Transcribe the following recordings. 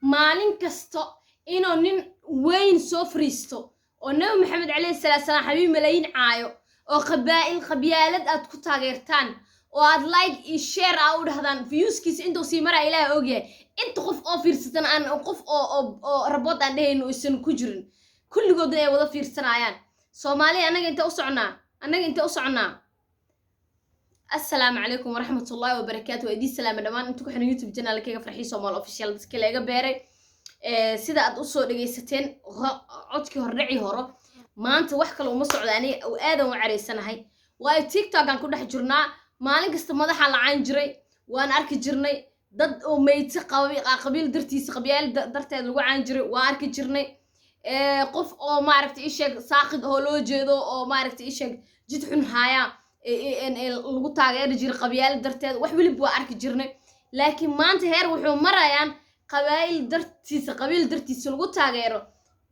maalin kasto inuu nin weyn soo fariisto oo nabi maxamed calayhi salaam xabiib malaayiin caayo oo qabyaalad aad ku taageertaan oo aad like iyo share u dhahdaan viewskiisa intuu sii maraa ilaahay ogyahay inta qof oo fiirsatan aan qof oo rabood aan dhehayno isan ku jirin kulligoodna ay wada fiirsanayaan Soomaali anaga inta u soconaa السلام عليكم ورحمة الله وبركاته وإدي السلام دمان انتو كحنا يوتيوب جنال كيغا فرحي سومال اوفيشال دسكي لاغا بيري سيدا اد usoo dhageysateen codkii hordhici horo maanta wax kale uma socdaani oo aadan u careysanahay waa TikTok aan ku dhex jirnaa maalin kasta madaxa la caan jiray waan arki jirnay dad oo meeyta qabiil dartiisa qabiil darteed lagu caan jiray waan arki jirnay qof oo maaragtay isheeg saaqid oo loo jeedo oo maaragtay isheeg jid xun haaya lagu taageeri jiray qabiil darteed wax waliba waa arki jirnay laakiin maanta heer wuxuu marayaan qabiil dartiisa lagu taageero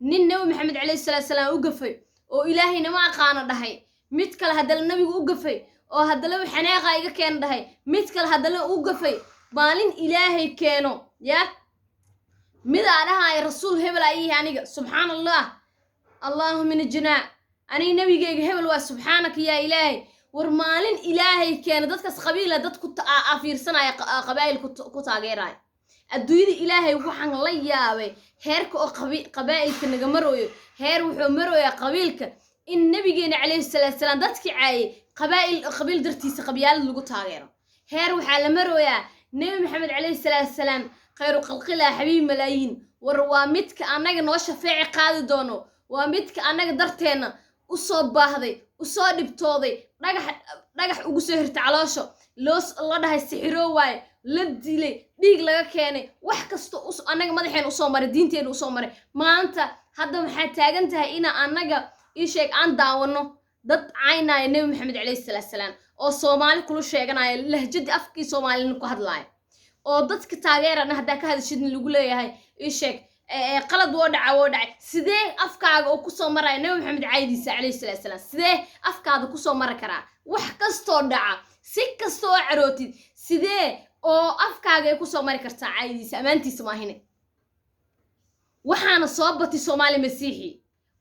nin nabi maxamed calayhi salaam u gafay oo ilaahayna ma aqaana dhahay mid kale hadal nabigu u gafay oo hadal xanaaqa iga keen dhahay mid kale hadal u gafay maalin ilaahay keeno ya mid aadahay rasuul hebel ayii aniga subhanallah allahumma najna ani nabigeyga hebel waa subhanaka ya ilaahay war maalin ilaahay keeno dadkaas qabiila dad ku afiirsanaya qabaa'il ku taageeray adduunyada ilaahay waxaan la yaabay heerka oo qabaa'ilka naga marooyo heer wuxuu marooyaa qabiilka in nabigeena calayhi salaam dadkii caayay qabiil dartiisa qabyaalad lagu taageero heer waxaa la marooyaa nabi maxamed calayhi salaam khayru khalqillah xabiib malaayiin war waa midka anaga noo shafeeci qaadi doono waa midka anaga darteena u soo baahday u soo dhibtooday dhagax ugu soo hirta caloosho la dhahay sixiro waay la dilay dhiig laga keenay wax kasto anaga madaxeen u soo maray diinteena u soo maray maanta hadda waxa taagan tahay ina anaga ii sheeg aan daawano dad caynaya nabi maxamed calayhi salaam oo Soomaali kula sheeganaya lahjada afkii Soomaalina ku hadlaaya oo dadka taageerana hadda ka hadashadin lagu leeyahay ii sheeg qalad woo dhacay sidee afkaaga oo ku soo maray nabi maxamed caaydiisa calayhi salaam sidee afkaada ku soo mari karaa wax kasto dhaca si kasto carootid sidee oo afkaaga ay ku soo mari kartaa caaydiisa amaantiisa ma ahine waxaana soo batay Soomaali masiixi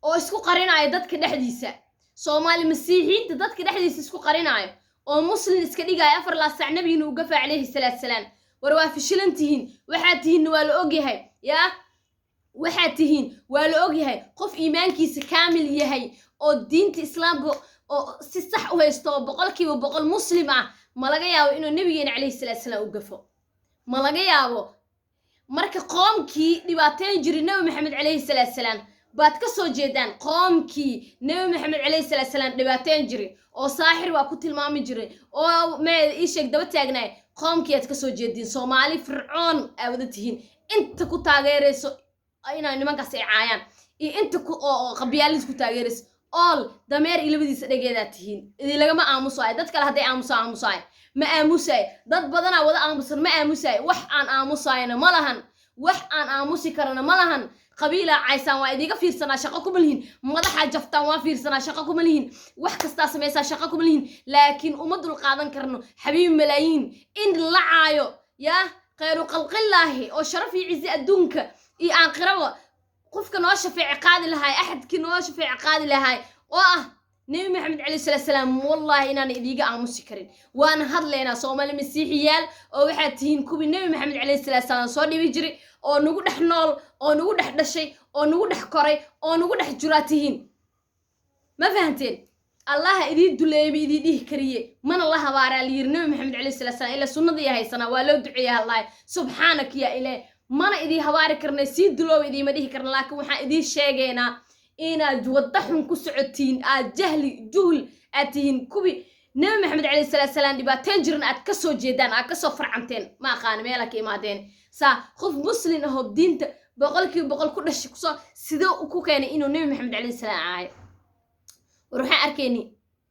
oo isku qarinaya dadka dhexdiisa Soomaali masiixiinta dadka dhexdiisa isku qarinaya oo muslim iska dhigaya afar la sac nabiga uu gafa calayhi salaam war waa fishilantihiin waxaad tihiin waa la ogyahay ya waxaad tihiin waa la ogyahay qof iimaankiisa kaamil yahay oo diinta islaamka oo si sax u haysto boqolkiiba boqol muslim ah ma laga yaabo inuu nabigeena calayhi salaam u gafo ma laga yaabo marka qoomkii dhibaateen jiray nabi maxamed calayhi salaam baad ka soo jeedaan qoomkii nabi maxamed calayhi salaam dhibaateen jiray oo saaxir waa ku tilmaami jiray oo meed ii sheeg daba taagnay qoomkii aad ka soo jeedin Soomaali fircoon aawada tihiin inta ku taageerayso inay nimankaas ay caayaan iyo inta ku oo qabyaalid ku taageerayso all dameer ilabadiisa dhageeda tihiin idin laga ma aamusaay dad kale haday aamusaay ma aamusaay dad badana wada aamusan ma aamusaay wax aan aamusayna ma lahan wax aan aamusi karana ma lahan qabiila caysaan waa idiga fiirsanaa shaqo kuma lihin madaxa jaftaan waa fiirsanaa shaqo kuma lihin wax kasta sameeysa shaqo kuma lihin laakiin uma dul qaadan karno xabiib malaayiin in la caayo ya khayru khalqillaahi oo sharaf iyo cizi adduunka iyo aakhirada qofka noo shafeeci qaadi lahay axadkii noo shafeeci qaadi lahay oo nabi maxamed calayhi salaam wallahi inaan idiga aamusi karin waan hadleynaa Soomaali masiixiyaal oo waxaad tihiin kubi nabi maxamed calayhi salaam soo dhibi jiray oo nagu dhex nool oo nagu dhex dhashay oo nagu dhex koray oo nagu dhex juraatihiin ma fahanteen allah idin duleeyay idin dhihi kariye mana la habaara liir nabi maxamed calayhi salaam ila sunnadii haysana waa loo duceeyaa allah subhanaka ya ilaahi mana idin habaari karnay si duloow idin ma dhihi karna laakiin waxaan idin sheegaynaa inaad wada xun ku socotiin aad juhul aad tihiin kubi nabi maxamed calayhi salaam dhibaateen jiran aad ka soo jeedaan aad ka soo farcanteen ma aqaan meel ka imaadeen qof muslim ah oo diinta boqolkiiba boqol ku dhashay ku soo sidoo ku keenay inuu nabi maxamed calayhi salaam caayo waxaan arkayni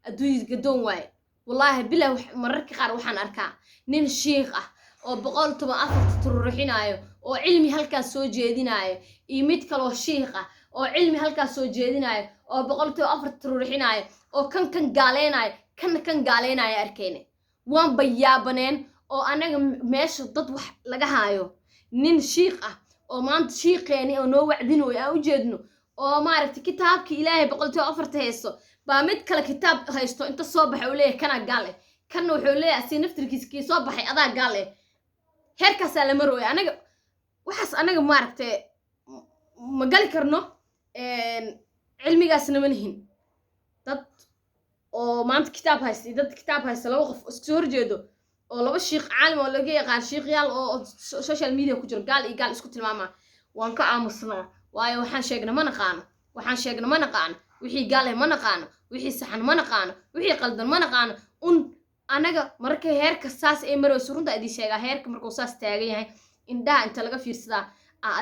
adduunka gadoon waay wallahi bilaa mararka qaar waxaan arkaa nin sheekh ah oo 114 tururuxinaayo oo cilmi halkaas soo jeedinaayo iyo mid kale oo sheekh ah oo cilmi halkaas soo jeedinaayo oo 114 tururuxinaayo oo kan gaaleenaayo arkayni waan bayaabaneen oo anaga meesha dad wax laga haayo nin sheekh ah oo maanta shiiqeeni oo noo wacdinooyo aan u jeedno oo maaragtay kitaabkii ilaahay 104 haysto baa mid kale kitaab haysto inta soo baxay uu leeyahay kana gaal eh kana wuxuu leeyahay si naftirkiisa kii soo baxay adaa gaal eh heerkaas la marooyo anaga waxaas anaga maaragtay ma gali karno cilmigaasna ma lihin dad oo maanta kitaab haysta dad kitaab haysta laba qof isku soo horjeedo oo laba sheekh caalim oo laga yaqaan sheekhayaal oo social media ku jiro gaal iyo gaal isku tilmaama waan ka aamusnaa waayo waxaan sheegna ma naqaano wixii gaal ah ma naqaano wixii saxan ma naqaano wixii qaldan ma naqaano anaga marka heerka saas ay marayso runta idin sheegaa heerka markuu saas taagan yahay indhaha inta laga fiirsadaa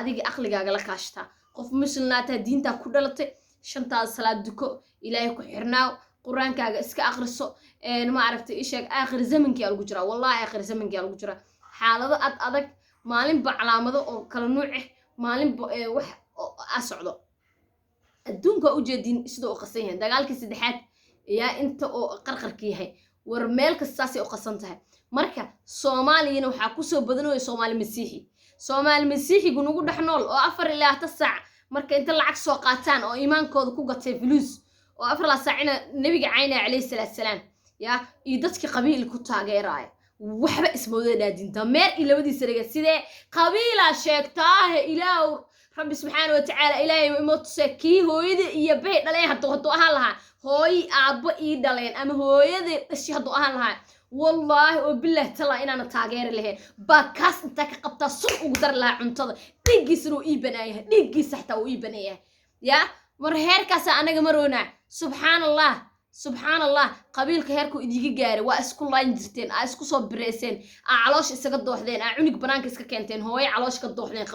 adiga aqligaaga la kaashtaa qof muslimnaata diinta ku dhalatay shantaad salaad duko ilaahay ku xirnaaw quraankaaga iska aqriso ma aragtay isheeg aakhir zamankii lagu jira wallahi aakhir zamankii lagu jira xaalado adag maalin ba calaamado oo kala nuuc ah maalin wax socdo adduunka u jeedin sidoo u qasan yahay dagaalkii saddexaad ayaa inta oo qarqarkii yahay war meel kastaas ay u qasan tahay marka Soomaaliyana waxa ku soo badanayo Soomaali Masiixigu nagu dhex nool oo 4 ilaa 10 saac marka inta lacag soo qaataan oo iimaankooda ku gatay fuluus oo 4 saacina nabiga cayna calayhi salaam ya iyo dadkii qabiil ku taageeray waxba ismooday dhaadinta meer ilawadiisa laga sidee qabiila sheegtaa ilaahu rabbi subhanahu wa ta'ala ilaahay moodsaki hooyada iyo bay dhaleen hadoo ahaan lahaa hooy aabbo ii dhaleen ama hooyada dhashi hadoo ahaan lahaa wallahi oo billah tala inaana taageer lahayn baakaas inta ka qabta sun ugu dar lahaa cuntada dhigiisru ii banaayahay dhigiisa xataa uu ii banaayahay ya mar heerkaas anaga maroona subhanallah qabiilka heerku idiga gaaray waa isku laan jirteen isku soo bireyseen caloosh isaga dooxdeen cunig banaanka iska keenteen hooyo caloosh ka dooxdeen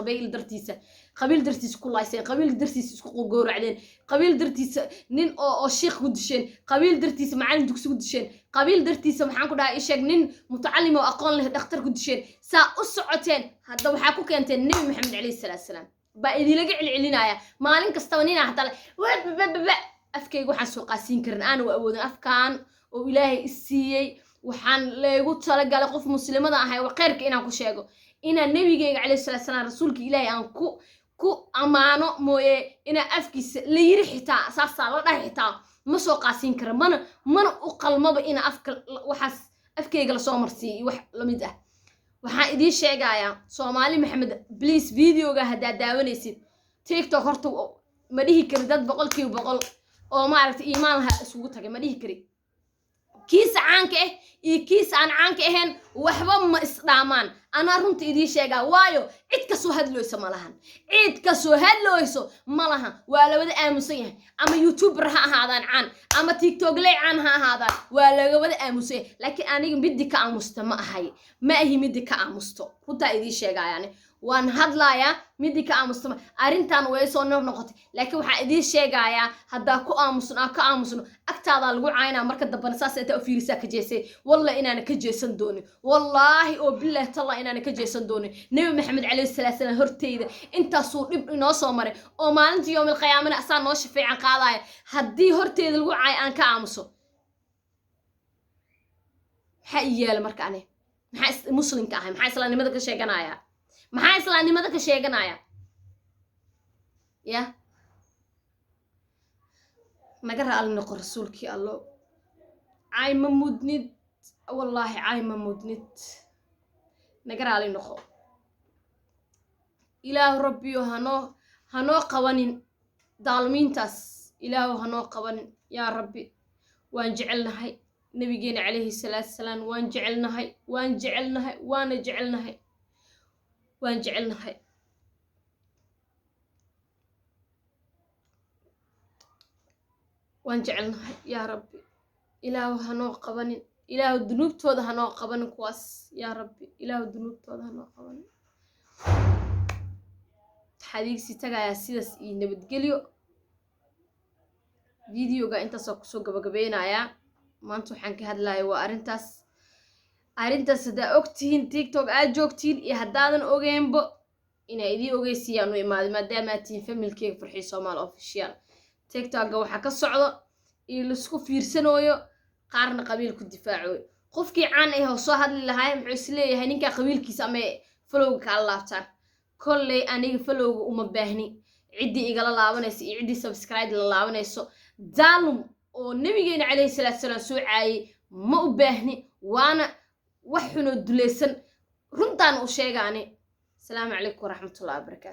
qabiil dartiisa ku layseen qabiil dartiisa isku qooracdeen qabiil dartiisa nin oo sheekh ku disheen qabiil dartiisa macallin dugsi ku disheen qabiil dartiisa maxaan ku dhahay sheeg nin mutacallim oo aqoon leh dhakhtar ku disheen saa u socoteen hadda waxa ku keenteen nabi maxamed calayhi salaam ba idilaga cilcilinaya maalin kasta nina hataa afkaygu waxaan soo qaasiin karin aan u awoodin afkaan oo ilaahay isiiyay waxaan leeyahay talagalay qof muslimada ahay oo qeyrka inaan ku sheego ina nabigayga calayhi salaam rasuulka ilaahay aan ku amaano mooye ina afkiisa la yiri xitaa asaasa la dhahay xitaa ma soo qaasiin karin mana u qalmaba ina waxaas afkayga la soo marsiiyay wax la mid ah waxaan idin sheegayaa Soomaali Maxamed please videoga hadaa daawanaysid TikTok horta ma dhihi kari dad 100% oo ma aragtay iimaan laha isugu tagay ma dhihi kari kiis caanka ah iyo kiis aan caanka ahayn waxba ma isdhaamaan ana runta idin sheegaa waayo cid ka soo hadlooyso malaha waa labada aamusan yahay ama YouTuber ha ahaadaan caan ama TikTok lay caan ha ahaadaan waa laga wada aamusay laakiin aniga mid ka aamusta ma ahay ma ahi mid ka aamusto runta idin sheegaayaan waan hadlaaya mid ka aamusma arintan way soo noqotay laakiin waxa idin sheegaya hadaa ku aamusno agtaada lagu caayna marka dambana saasayta u fiirisa ka jeesay wallahi inaana ka jeesan doonin wallahi oo billahi talla inaana ka jeesan doonin nabi maxamed calayhi salaam horteyda inta soo dhib inoo soo maray oo maalintii yawmil qiyaamana asan noo shafeecan qaadaya hadii horteyda lagu caay aan ka aamuso waxa iyaal marka ane maxaa muslimka ahay maxaa islaamnimada ka sheeganaya maxaa islaamnimada ka sheeganaya ya naga raali noqo rasuulkii allo ay ma mudnid wallahi ay ma mudnid naga raali noqo ilaahu rabbiyo hanoo qabanin daalmiintaas ilaahu hanoo qabanin yaa rabbi waan jecelnahay nabigeena calayhi salaam waan jecelnahay waana jecelnahay waan jecelnahay yaa rabbi ilaahu hanoo qabanin ilaahu dunuubtooda hanoo qabanin kuwaas yaa rabbi ilaahu dunuubtooda hanoo qabanin xadiigsi tagaya sidaas iyo nabadgelyo videoga intaas oo kusoo gabagabeynaya maanta waxaan ka hadlayaa waa arintaas hadaa ogtihiin TikTok aad joogtiin iyo hadaadan ogeynbo inay idii ogeysiyaan u imaado maadaama tiin familkeyga farxii Soomaali official TikTok waxa ka socdo iyo isku fiirsanooyo qaarna qabiil ku difaaco qofkii caan ah oo soo hadli lahaay muxuu isleeyahay ninka qabiilkiisa ama follow ka laabtaan kolley aniga falowga uma baahni ciddii igala laabanayso iyo ciddii subscribe la laabanayso daalum oo nabigeena calayhi salaatu wasalaam soo caayay ma u baahni waana wax xunoo dulaysan runtaan u sheegaane asalaamu calaykum waraxmatullahi wabarakaatu